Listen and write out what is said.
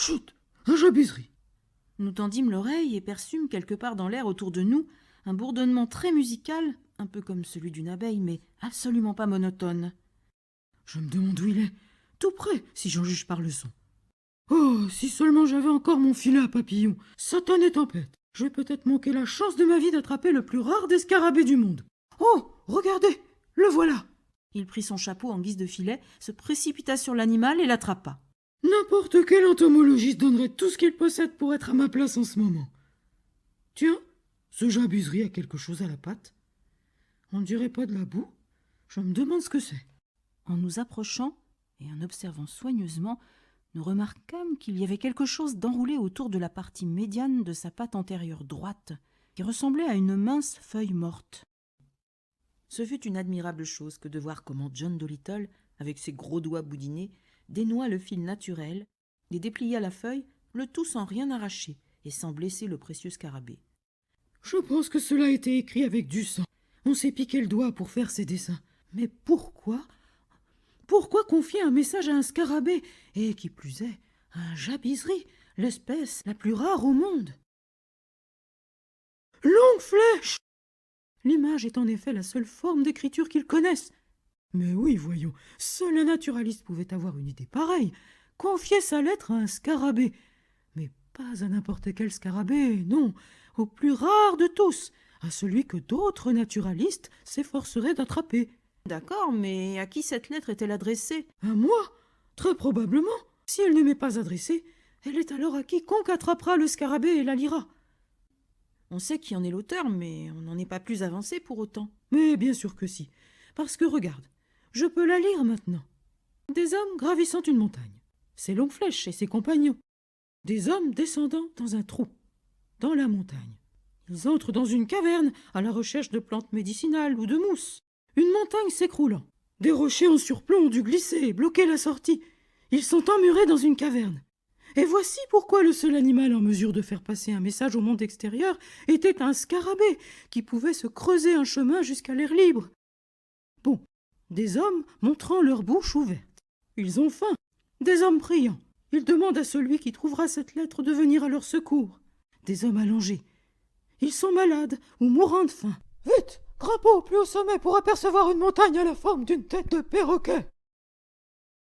Chut! Un jabiserie! Nous tendîmes l'oreille et perçûmes quelque part dans l'air autour de nous un bourdonnement très musical, un peu comme celui d'une abeille, mais absolument pas monotone. Je me demande où il est. Tout près, si j'en juge par le son. Oh, si seulement j'avais encore mon filet à papillons. Satan et tempête. Je vais peut-être manquer la chance de ma vie d'attraper le plus rare des scarabées du monde. Oh, regardez, le voilà. Il prit son chapeau en guise de filet, se précipita sur l'animal et l'attrapa. N'importe quel entomologiste donnerait tout ce qu'il possède pour être à ma place en ce moment. Tiens, ce jabiserie a quelque chose à la patte. On ne dirait pas de la boue. Je me demande ce que c'est. En nous approchant et en observant soigneusement, nous remarquâmes qu'il y avait quelque chose d'enroulé autour de la partie médiane de sa patte antérieure droite, qui ressemblait à une mince feuille morte. Ce fut une admirable chose que de voir comment John Dolittle, avec ses gros doigts boudinés, dénoua le fil naturel et déplia la feuille, le tout sans rien arracher et sans blesser le précieux scarabée. Je pense que cela a été écrit avec du sang. On s'est piqué le doigt pour faire ces dessins. Mais pourquoi? Pourquoi confier un message à un scarabée, et qui plus est, à un jabiserie, l'espèce la plus rare au monde? Longue flèche! L'image est en effet la seule forme d'écriture qu'ils connaissent. Mais oui, voyons, seul un naturaliste pouvait avoir une idée pareille, confier sa lettre à un scarabée. Mais pas à n'importe quel scarabée, non, au plus rare de tous, à celui que d'autres naturalistes s'efforceraient d'attraper. D'accord, mais à qui cette lettre est-elle adressée? À moi? Très probablement. Si elle ne m'est pas adressée, elle est alors à quiconque attrapera le scarabée et la lira. On sait qui en est l'auteur, mais on n'en est pas plus avancé pour autant. Mais bien sûr que si, parce que regarde, je peux la lire maintenant. Des hommes gravissant une montagne, ses longues flèches et ses compagnons. Des hommes descendant dans un trou, dans la montagne. Ils entrent dans une caverne à la recherche de plantes médicinales ou de mousse. Une montagne s'écroulant. Des rochers en surplomb ont dû glisser et bloquer la sortie. Ils sont emmurés dans une caverne. Et voici pourquoi le seul animal en mesure de faire passer un message au monde extérieur était un scarabée qui pouvait se creuser un chemin jusqu'à l'air libre. Bon, des hommes montrant leur bouche ouverte. Ils ont faim. Des hommes priant. Ils demandent à celui qui trouvera cette lettre de venir à leur secours. Des hommes allongés. Ils sont malades ou mourant de faim. Vite, grimpons au plus haut sommet pour apercevoir une montagne à la forme d'une tête de perroquet.